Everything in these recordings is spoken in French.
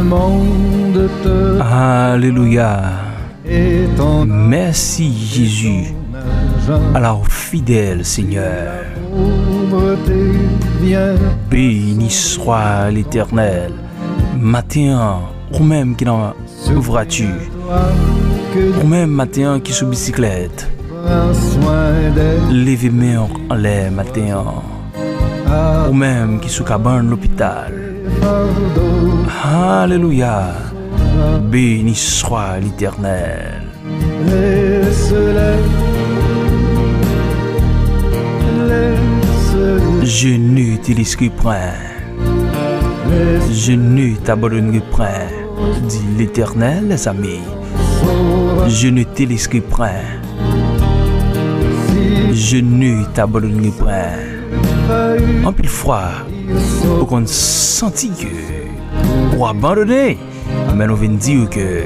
monde te Alléluia. et ton Merci Jésus. argent. Alors fidèle Seigneur, Pauvreté vient béni soit l'Éternel. Matin, ou même qui dans voiture, toi que ou même matin qui sous bicyclette, prends soin d'elle. levez main en l'air matin, ou même qui sous cabane l'hôpital. Alléluia. Béni soit l'Éternel. Laisse-les, laisse-les, Je ne te laisserai point. Je ne t'abandonnerai point, dit l'Éternel, les amis. Je ne te laisserai point. Je ne t'abandonnerai point. En pile fois, pour qu'on senti que ou abandonner, mais nous venons dire que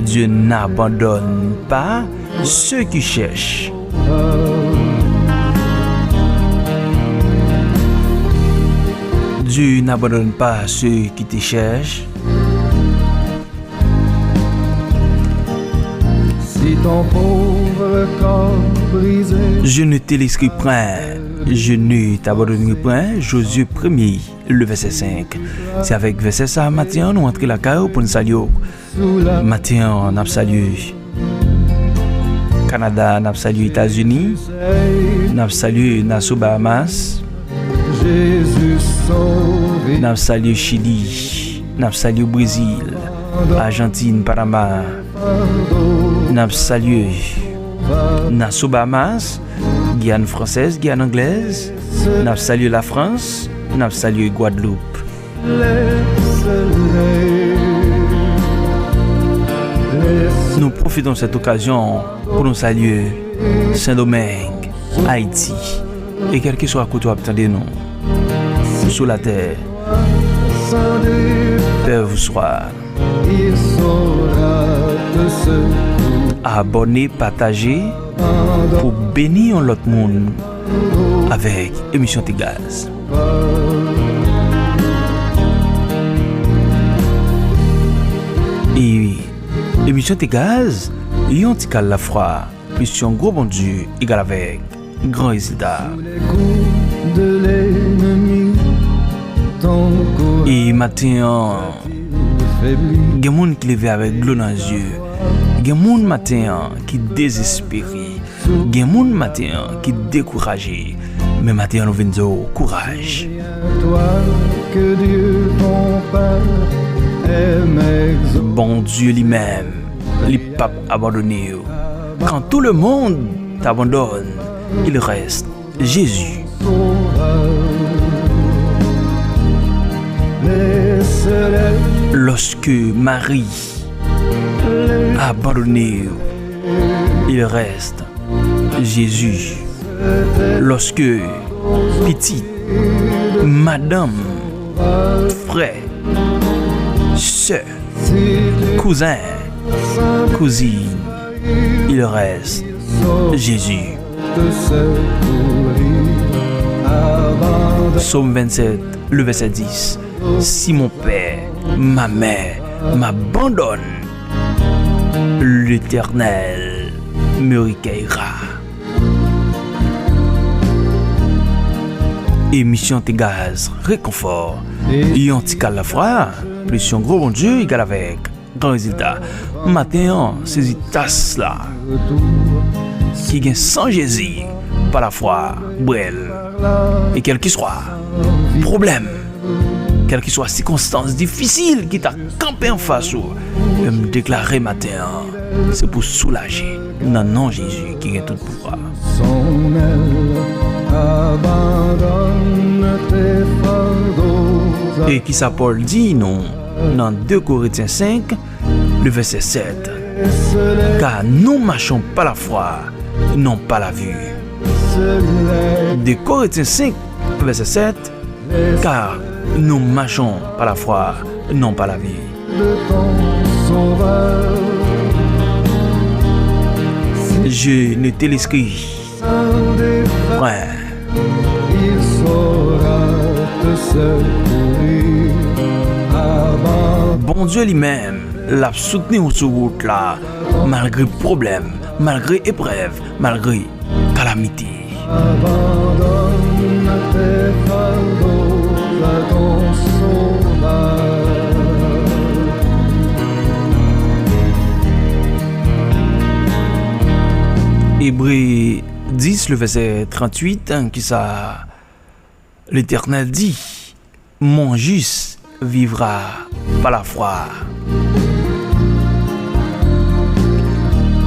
Dieu n'abandonne pas ceux qui cherchent. Dieu n'abandonne pas ceux qui te cherchent. si ton pauvre corps brisé Je ne te laisserai point. Je ne t'abandonnerai point. Josué 1er, le verset 5. C'est avec verset ça, matin, nous entrons la caille pour nous saluer. sous la Matin, on a salué Canada, on a salué États-Unis, on a salué Nassau Bahamas, Jésus sauvé. on a salué Chili, on a salué Brésil, Argentine, Panama, on a salué Nassau Bahamas, Guyane française, Guyane anglaise, on a salué la France, on a salué Guadeloupe. Nous profitons de cette occasion pour nous saluer Saint-Domingue, Haïti et quel que soit à côté attendez nous sur la terre. Père vous soit. Il saura te secourir. Abonnez, partagez pour bénir l'autre monde avec émission Tégaz. Et émission Tégaz, yon ti kal la froid, plus un gros bon Dieu égal avec grand résultat. Les coups de l'ennemi, ton courage Et matin, faiblit. gen moun qui leve avec l'eau dans les yeux. Gen moun matin qui désespéré. Gen moun matin qui découragé. Mais matin nous venons dire courage. Toi que Dieu ton Père aime exaucer. Bon Dieu lui-même, il pas abandonné. Quand tout le monde t'abandonne, il reste Jésus. Laisse-les, Lorsque Marie a abandonné, il reste Jésus. Lorsque petite madame, frère, sœur, cousin, cousine, il reste Jésus. te secourir. Abandonne Psaume 27, le verset 10. Si mon père, ma mère m'abandonne, l'Éternel me recueillera. Émission Tégaz, réconfort. Yon ti kal la foi, plus un gros bon Dieu égal avec grand résultat. Matin, saisis tas là, qui gagne sans Jésus, par la foi, brel. Et quel qu'il soit, problème, quelle que soit circonstance difficile qui t'a campé en face, je me déclarer matin, c'est pour soulager. Non, non, Jésus qui gagne tout pouvoir. son aile, abandonne tes fardeaux. Et qui ça Paul dit, non, dans 2 Corinthiens 5, le verset 7. Laisse-les, Car nous marchons pas la foi, non pas la vue. laisse-les, 2 Corinthiens 5, verset 7. Car nous marchons par la foi, non pas la vue. de ton sauveur. Je ne te laisserai Sans défaite, point. il saura te secourir. Abandonne Bon Dieu lui-même l'a soutenu sur route là, malgré problème, malgré épreuve, malgré calamité. Abandonne tes fardeaux à ton sauveur. Hébreux 10, le verset 38, qui ça, l'Éternel dit, mon juste vivra par la foi.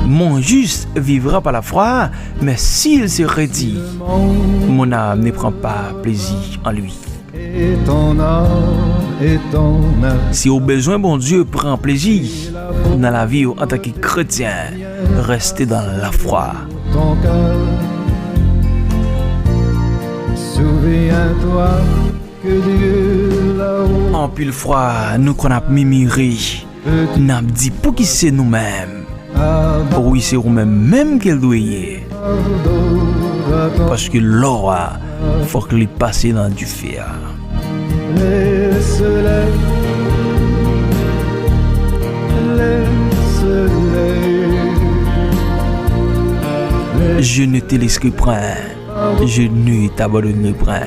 Mon juste vivra par la foi, mais s'il se redit, mon âme ne prend pas plaisir en lui. Et ton âme, et ton âme. Si au besoin, bon Dieu prend plaisir dans la vie en tant que chrétien, restez dans la foi. Ton cœur, souviens-toi que Dieu là-haut En pile fois, nous qu'on a mimiri, n'a dit pour qui c'est nous-mêmes. Oui, c'est vous-même, même qu'elle doit y être. Parce que l'or, faut qu'il passe dans du fer. laisse-les, laisse-les. Je ne te laisserai point, je ne t'abandonnerai point.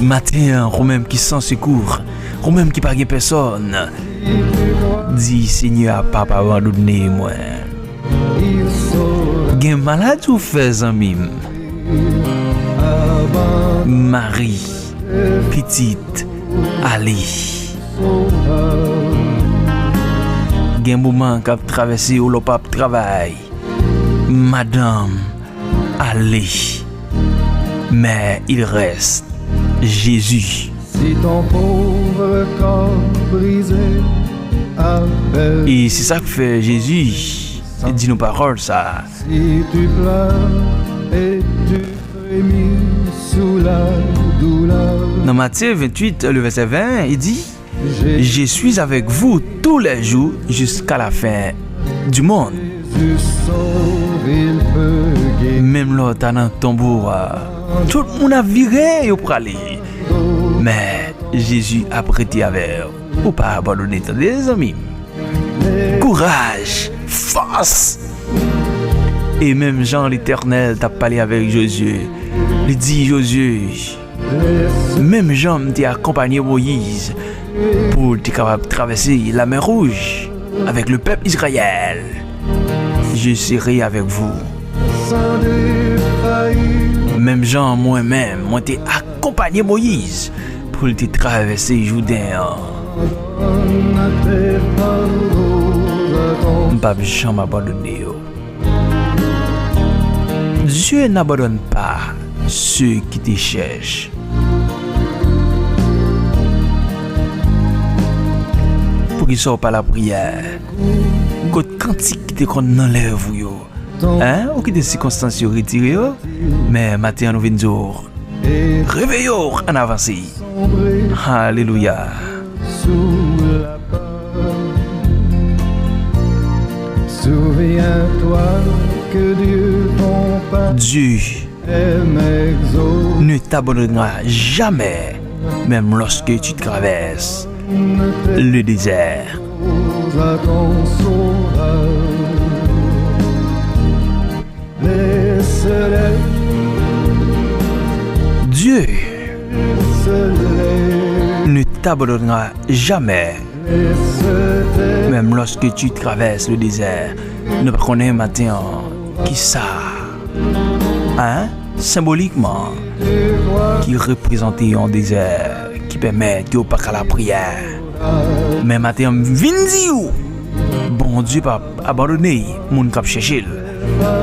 Matin, ou même qui sans secours, ou même qui pas de personne, dis Seigneur, papa abandonné moi. Gen malade ou fait ami? Marie, petite, Ali. Gen moment qu'a traversé ou le pape travail. Madame, Ali. Mais il reste Jésus. Si ton pauvre corps brisé appelle, Et c'est ça que fait Jésus. Il dit nos paroles, ça. si tu pleures et tu frémis sous la douleur, Dans Matthieu 28, le verset 20, il dit, Jésus je suis avec vous tous les jours jusqu'à la fin du monde. sauve, il peut guérir. Même là, t'as un tambour, tout le monde a viré et pour aller. Mais Jésus a prêté avec ou pas abandonner des amis. Courage, force. Et même Jean l'Éternel t'a parlé avec Josué. Il dit Josué, même Jean t'a accompagné Moïse pour être capable de traverser la mer Rouge avec le peuple Israël. Je serai avec vous. Sans défaillir, Même Jean, moi-même, moi t'ai accompagné Moïse pour te traverser Jourdain. donne à tes fardeaux à ton M'pas jamais abandonné. Dieu n'abandonne pas ceux qui te cherchent. Pour qu'ils soient pas la prière. Quand cantique qui te qu'on enlève yo. Hein? Ou qui des circonstances retirées. Mais matin nous venons dire. et Réveillons en avancée. sombrer Alléluia. sous la peur. Souviens-toi que Dieu ton Père Dieu aime exauce ne t'abandonnera jamais, même lorsque tu traverses le désert. à ton sauveur. Laisse-les, Dieu laisse-les, ne t'abandonnera jamais, laisse-les. même lorsque tu traverses le désert. Ne pas connaître matin qui ça, hein? Symboliquement, qui représente un désert, qui permet de pas qu'à la prière. Mais matin, vindi ou, bon Dieu pas abandonné, mon cap chercher.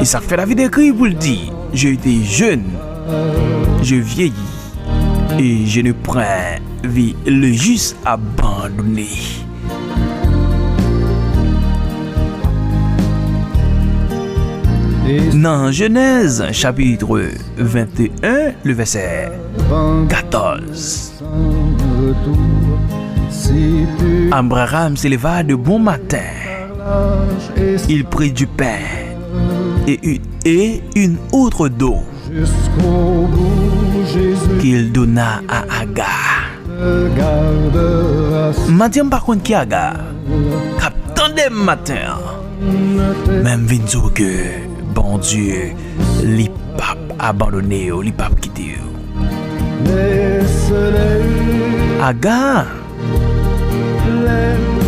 Et ça fait la vie d'écrit pour le dire. J'ai été jeune, je vieillis, et je ne prends vie le juste abandonné. Dans Genèse chapitre 21, le verset 14. Si tu Abraham s'éleva de bon matin. lâches et Il prit du pain et une autre d'eau jusqu'au bout, Jésus qu'il donna à Agar. Matin par contre qui aga. Captande matin. Même vinzo que bon Dieu li pap abandonné ou li pap quitté. Aga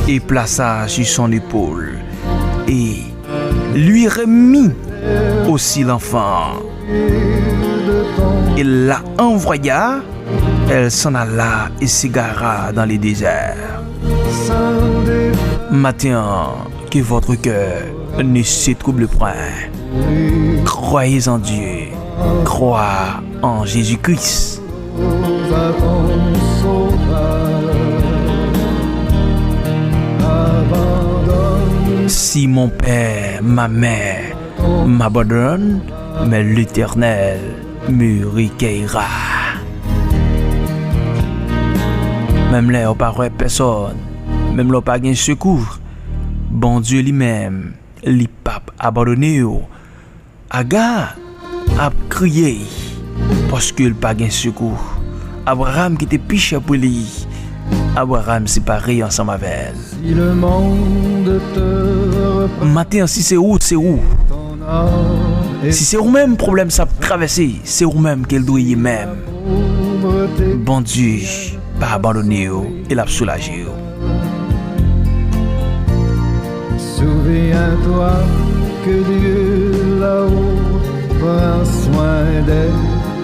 et plaça sur son épaule et lui remit aussi l'enfant. Il la envoya, elle s'en alla et s'égara dans les déserts. Maintenant, que votre cœur ne se trouble point. Croyez en Dieu, crois en Jésus-Christ. Si mon père, ma mère m'abandonne, mais l'Éternel me recueillera. Même là, on parle personne, même là, pas de secours. Bon Dieu lui-même, li pape abandonné. Aga a crié parce qu'il pas de secours. Abraham qui était piché pour lui. Abraham séparé ensemble avec elle. Si le monde te Matin, si c'est où, c'est où? Si c'est vous-même problème ça traverser, c'est vous-même qu'elle doit y même. Bon Dieu, pas abandonné, il a soulagé. Souviens-toi que Dieu là-haut prend soin des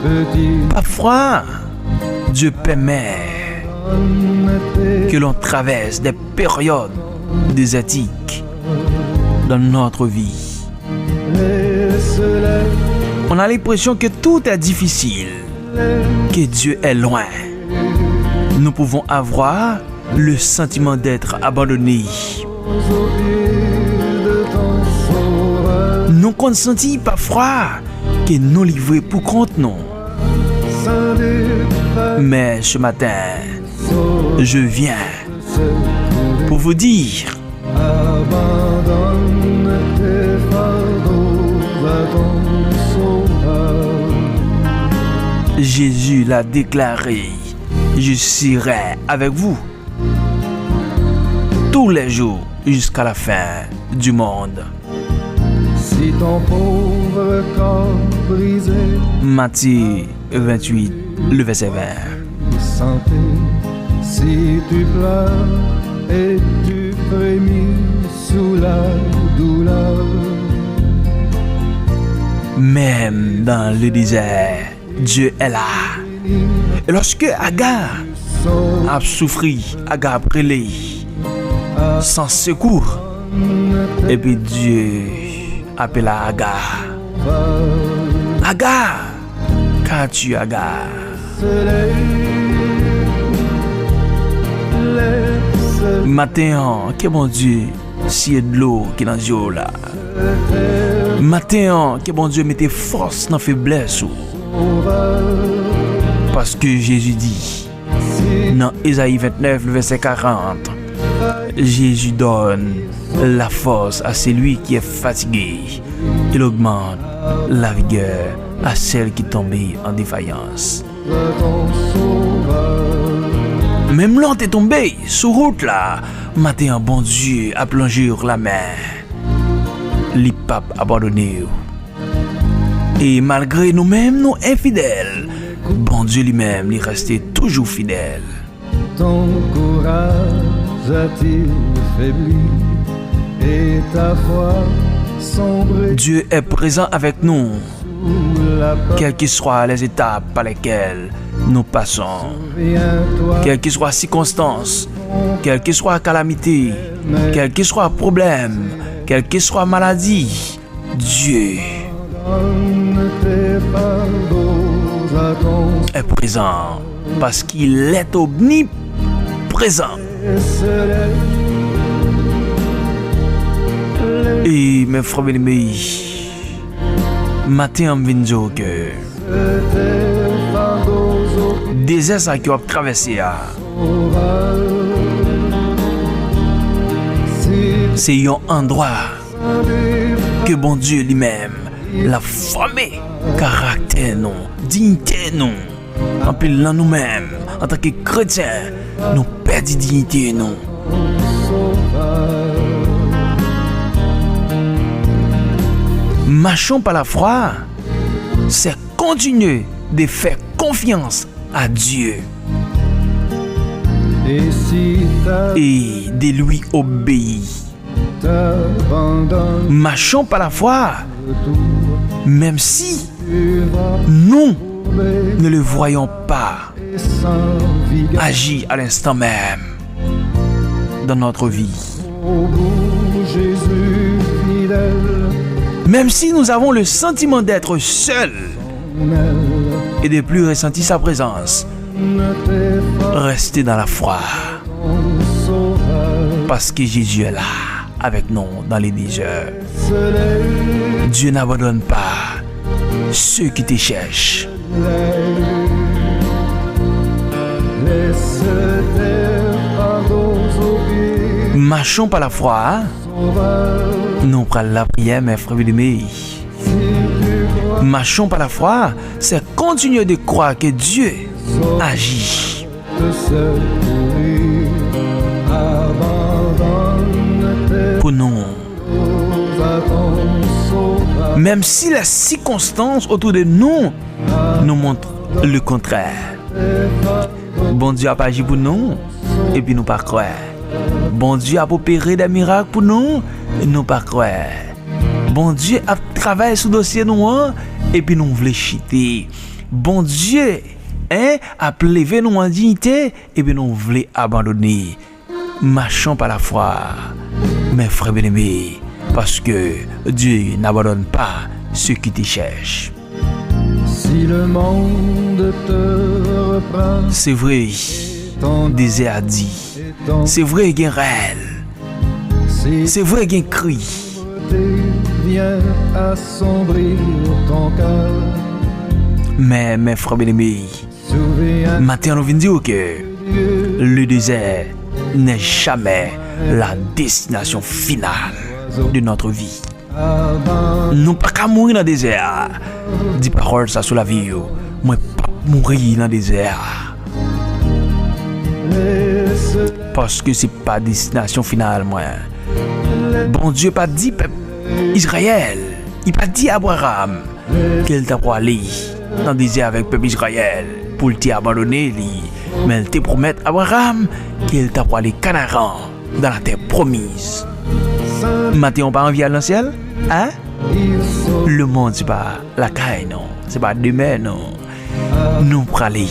petits. Parfois, Dieu permet que l'on traverse des périodes désertiques dans notre vie. On a l'impression que tout est difficile, que Dieu est loin. Nous pouvons avoir le sentiment d'être abandonnés. Nous consentis parfois que nous livrons pour compte nous. Mais ce matin, je viens pour vous dire Jésus l'a déclaré, je serai avec vous tous les jours jusqu'à la fin du monde. Si ton pauvre corps brisé, Matthieu 28, le verset 20. santé, si tu pleures et tu frémis sous la douleur, Même dans le désert, Dieu est là. Et lorsque Agar a souffert, Agar a brûlé, sans secours, et puis Dieu appela Agar. Agar, qu'as-tu, Agar? Matin, que bon Dieu, si de l'eau qui est dans l'eau là. Matin, que bon Dieu mette force dans la faiblesse. Parce que Jésus dit, dans Ésaïe 29, le verset 40, Jésus donne la force à celui qui est fatigué. Il augmente la vigueur à celle qui tombe en défaillance. Même l'on est tombé sur route là, matin bon Dieu a plongé la mer. Les papes abandonnés. Et malgré nous-mêmes, nous infidèles, bon Dieu lui-même, il restait toujours fidèle. ton courage a-t-il faibli et ta foi sombré Dieu est présent avec nous, sous la porte? quelles que soient les étapes par lesquelles nous passons, Souviens-toi quelles que soient les circonstances, quelle que soit la calamité, quel que soit le problème, quelle que soit la maladie, Dieu donne tes fardeaux à ton est présent parce qu'il est omniprésent. soleil. Et mes frères et mes matin on vient dire que Tes fardeaux au désert ça qui a traversé sauvage. Si c'est un endroit que bon Dieu lui-même l'a formé caractère non, dignité non. En pile dans nous-mêmes, en tant que chrétiens, nous perdons dignité, non. Marchons par la foi, c'est continuer de faire confiance à Dieu et de lui obéir. Marchons par la foi, même si nous ne le voyons pas agir à l'instant même dans notre vie. Même si nous avons le sentiment d'être seuls et de plus ressentir sa présence, restez dans la foi. Parce que Jésus est là avec nous dans les déserts. Dieu n'abandonne pas ceux qui te cherchent. Marchons par la foi. Nous prenons la prière, mes frères bien-aimés. Marchons par la foi, c'est continuer de croire que Dieu agit. Pour nous. Même si les circonstances autour de nous nous montrent le contraire. Bon Dieu a pas agi pour nous et puis nous pas croire. Bon Dieu a opéré des miracles pour nous et nous pas croire. Bon Dieu a travaillé sur le dossier nous et puis nous voulons chiter. Bon Dieu a levé nous en dignité et puis nous voulons abandonner. Marchons par la foi, mes frères bien-aimés, parce que Dieu n'abandonne pas ceux qui te cherchent. Si le monde te reprend, c'est vrai, désert dit. C'est vrai qu'il y a réel. C'est vrai qu'il y a cri. Vient assombrir ton cœur. Mais mes frères bien-aimés, maintenant nous venons dire que le désert n'est jamais la destination finale de notre vie. Nous pas qu'à mourir dans le désert. Dis parole ça sur la vie. Moi pas mourir dans le désert. Parce que c'est pas destination finale moi. Bon Dieu pas dit peuple Israël, il pas dit à Abraham qu'il t'a pour aller dans le désert avec peuple Israël pour t'abandonner lui, mais il te promet à Abraham qu'il t'a pour aller Canaan dans la terre promise. Maintenant on pas envie à dans le ciel, hein? Le monde c'est pas la caille non, c'est pas demain non. Nous pour aller,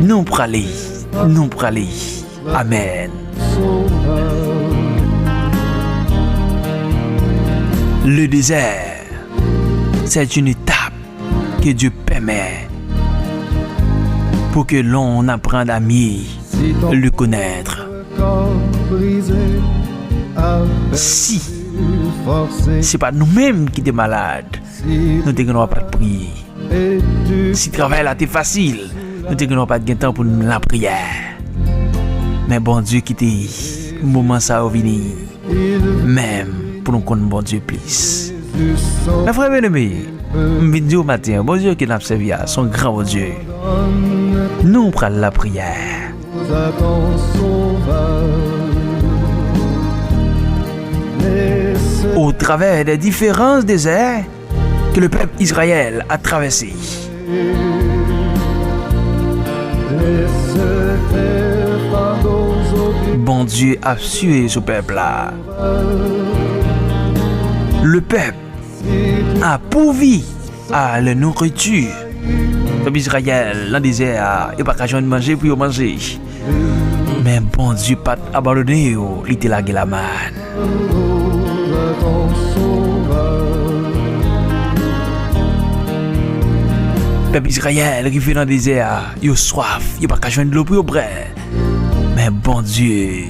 nous pour aller, nous pour aller. Amen. Le désert, c'est une étape que Dieu permet pour que l'on apprenne à mieux le connaître. Si c'est pas nous-mêmes qui sommes malades, nous n'avons pas de prier. Si le travail là est facile, nous n'avons pas de temps pour la prière. Mais bon Dieu qui dit, moment ça va venir, même pour nous connaître bon Dieu plus. Mes frères bien-aimés, je viens dire au matin, bon Dieu qui nous a servi à son grand bon Dieu. Nous prenons la prière. Au travers des différents déserts que le peuple Israël a traversés. Bon Dieu a sué ce peuple-là. Le peuple a pourvu à la nourriture. Le peuple Israël, dans le désert, il n'y a pas qu'à joindre manger pour manger. Mais bon Dieu pas abandonné, il était là la manne. Le peuple Israël arrivé dans le désert, il a soif, il n'y a pas qu'à joindre de l'eau pour boire. Mais bon Dieu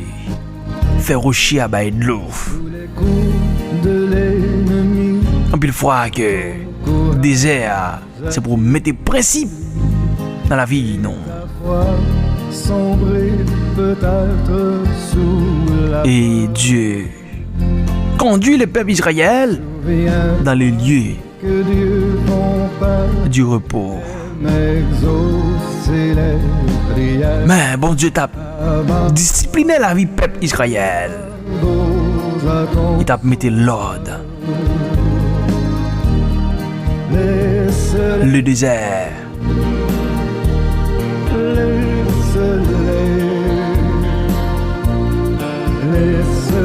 fait rocher à bailler de l'eau. En pile fois que le désert, c'est pour mettre des principes dans la vie, non. Et Dieu conduit le peuple Israël dans les lieux du repos. m'exaucer les prières. Mais bon Dieu t'a discipliné la vie peuple Israël. Il t'a mis l'ordre. Le désert.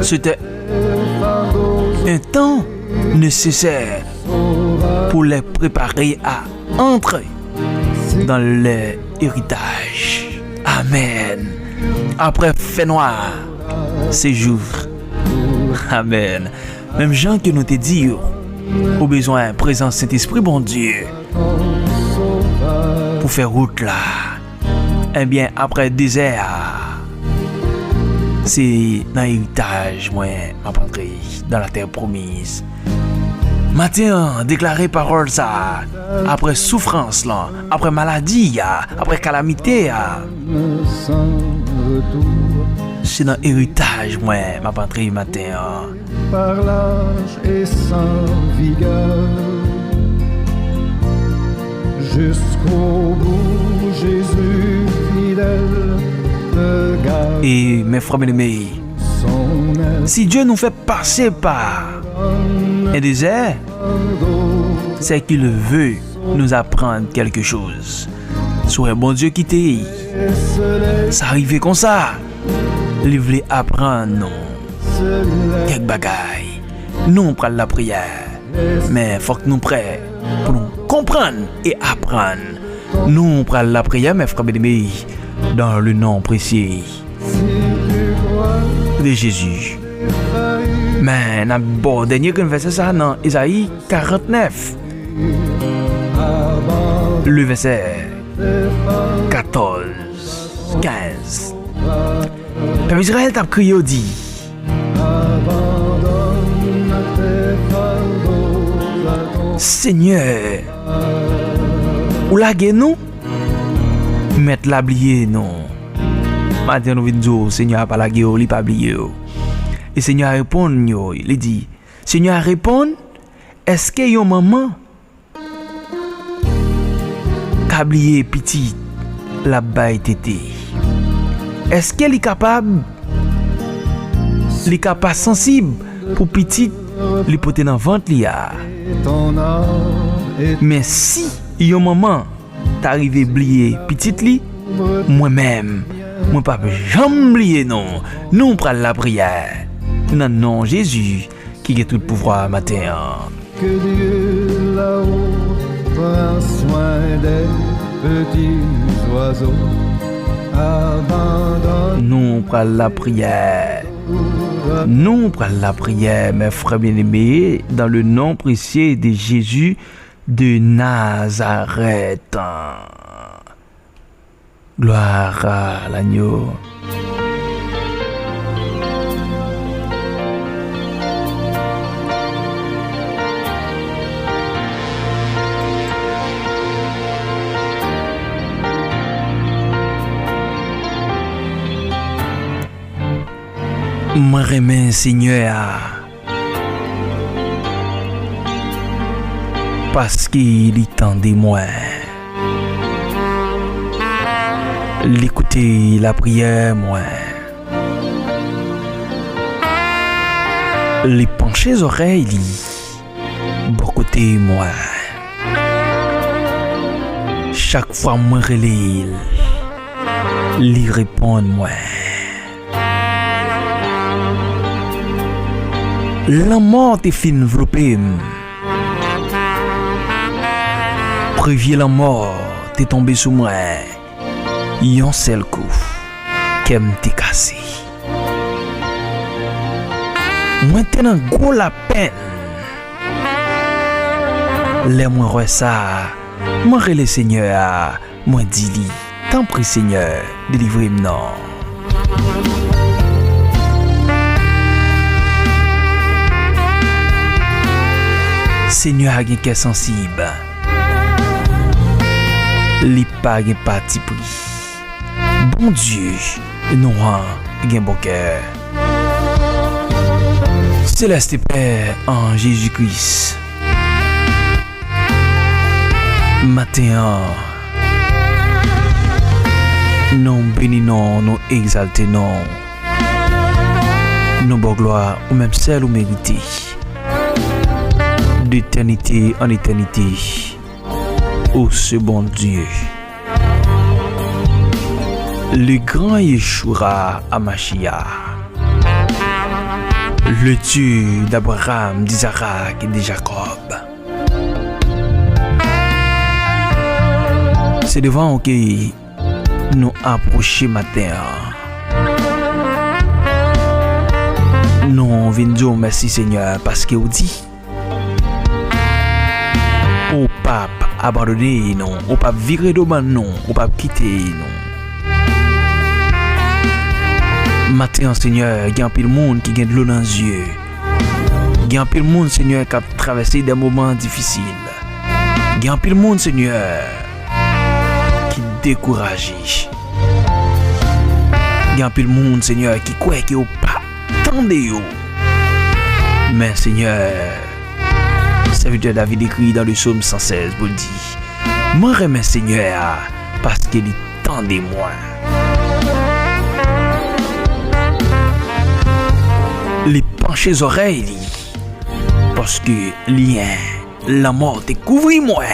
C'était un temps nécessaire pour les préparer à entrer dans l'héritage. Amen. Après fait noir, séjour. Amen. Même Jean que nous te dit, au besoin présence Saint-Esprit, bon Dieu, pour faire route là. Eh bien, après désert, c'est dans l'héritage, moi, ma patrie, dans la terre promise. Matin, déclarer parole ça, après souffrance là, après maladie, après calamité, c'est dans l'héritage, moi, ma patrie, matin. Par l'âge et sans vigueur, jusqu'au bout, Jésus fidèle te garde. Et mes frères bien-aimés, si Dieu nous fait passer par un désert, c'est qu'il veut nous apprendre quelque chose. Soit un bon Dieu qui t'est, ça arrive comme ça. Il voulait apprendre nous quelques bagailles. Nous on prend la prière, mais faut que nous prêts pour nous comprendre et apprendre. Nous on prend la prière, mes frères bien-aimés, dans le nom précieux de Jésus. Mais bon, dernier verset ça dans Isaïe 49. Le verset 14, 15. Peuple Israël t'a crié au dit. Seigneur, ou la nous mettre la blier non. Maintenant nous venons dire Seigneur pas la guerre, il pas blier. Et Seigneur répond il dit Seigneur répond est-ce que yon maman kablier petit la baille tété? Est-ce qu'elle est capable sensible pour petit li pote dans ventre li a? Mais si yon maman t'arrive oublier petit li, moi-même moi pas jamais oublier non. Nous prend la prière. Dans le nom de Jésus qui a tout le pouvoir matin. Que Dieu là-haut prend soin des petits oiseaux. Abandonne. Nous prenons la prière. Nous prenons la prière, mes frères bien-aimés, dans le nom précieux de Jésus de Nazareth. Gloire à l'agneau. Moi remets Seigneur parce qu'il est temps de moi. L'écouter la prière moi. Les pencher les oreilles bon côté moi. Chaque fois moi relève lui répond moi. La mort est fin enveloppée. Préviens la mort t'es tombé sous moi. Yon seul coup qu'aime t'es cassé. Maintenant gros la peine. Les moi roi ça. Moi le Seigneur. Moi dis-lui. T'en prie Seigneur. Délivre-moi non. Seigneur a gen cœur sensible. Li pa gen parti pris. Bon Dieu, nous a gen bon cœur. Céleste Père en Jésus-Christ. Matin, Nous bénissons, nous exaltons. Nous bon gloire ou même celle ou méritée. D'éternité en éternité. Ô ce bon Dieu. Le grand Yeshua Hamashiach. Le Dieu d'Abraham, d'Isaac et de Jacob. C'est devant que nous approchons matin. Nous venons dire merci Seigneur parce que vous dit au pape abandonner nous, au pape virer devant nous, au pape quitter nous. Matin Seigneur, il y a un peu de monde qui a de l'eau dans les yeux. Il y a un peu de monde Seigneur qui a traversé des moments difficiles. Il y a un peu de monde Seigneur qui découragé. Il y a un peu de monde Seigneur qui croit qu'il n'y a pas tant de yo. Mais Seigneur, serviteur David écrit dans le psaume 116 pour dire, moi remets Seigneur parce qu'il est tant de moi. Les pencher les oreilles parce que lien la mort te couvre moi.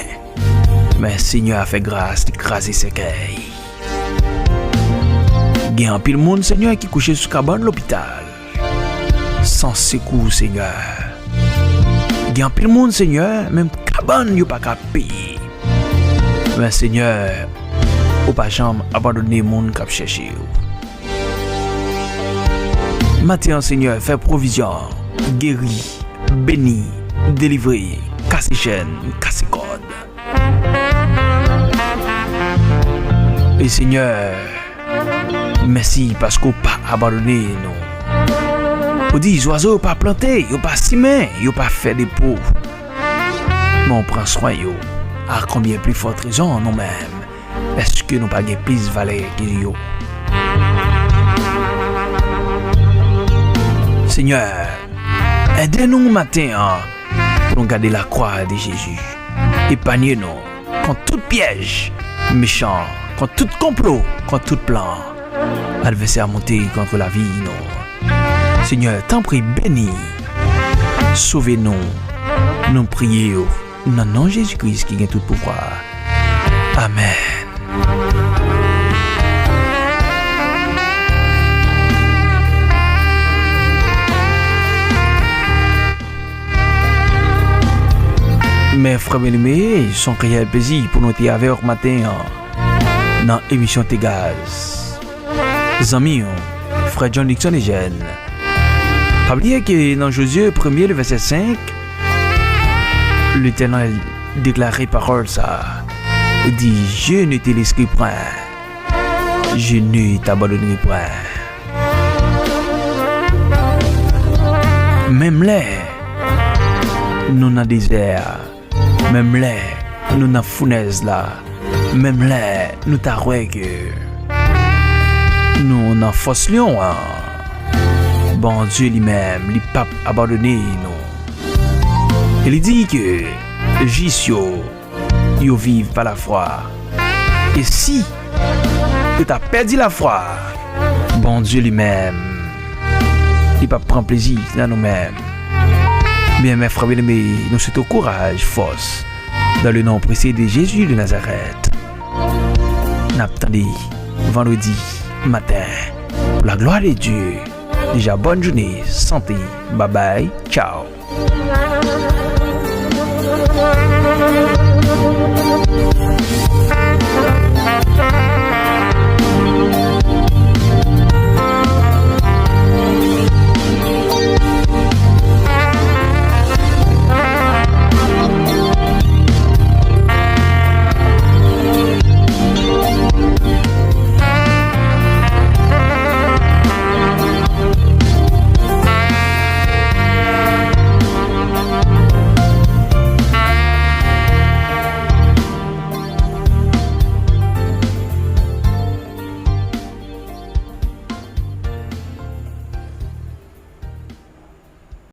Mais Seigneur a fait grâce d'écraser ses cailles. Il y a un pile monde Seigneur qui couché sous cabane de l'hôpital sans secours Seigneur. Il y a un pile monde Seigneur même cabane yo pas qu'à payer. Mais Seigneur ou pas jamais abandonner monde qui chercher. Matin Seigneur fait provision, guéri, béni, délivré, casse chaîne, casse code. Et Seigneur, merci parce qu'on pas abandonné nous. On dit les oiseaux pas plantés, ils pas simé, ils pas fait des pots. Mais on prend soin yo. À combien plus forte raison nous-mêmes? Est-ce que nous pas gain plus valeur que yo? Seigneur, aidez-nous matin pour nous garder la croix de Jésus. Épargnez-nous contre tout piège méchant, contre tout complot, contre tout plan. Adversaire monté contre la vie, non. Seigneur, t'en prie, bénis. Sauvez-nous. Nous prions dans le nom de Jésus-Christ qui gagne tout pouvoir. Amen. Mes frères bien-aimés, son réel plaisir pour nous être avec vous matin dans l'émission Tegaz. Amis, frère John Dixon et Jeanne. Oubliez que dans Josué 1er, le verset 5, l'Éternel déclaré parole ça. Il dit, je ne te laisserai point, je ne t'abandonnerai point. Même là, nous dans le désert. Même là, nous dans fournaise là. Même là, nous t'arrêtons que nous dans force lion. Bon Dieu lui-même, il pas abandonné nous. Il dit que Jisio, yo vive par la foi. Et si tu as perdu la foi, bon Dieu lui-même, il pas prendre plaisir dans nous-mêmes. Bien, mes frères bien-aimés, nous souhaitons courage, force, dans le nom précieux de Jésus de Nazareth. N'attendez, vendredi matin, pour la gloire de Dieu. Déjà, bonne journée, santé, bye bye, ciao.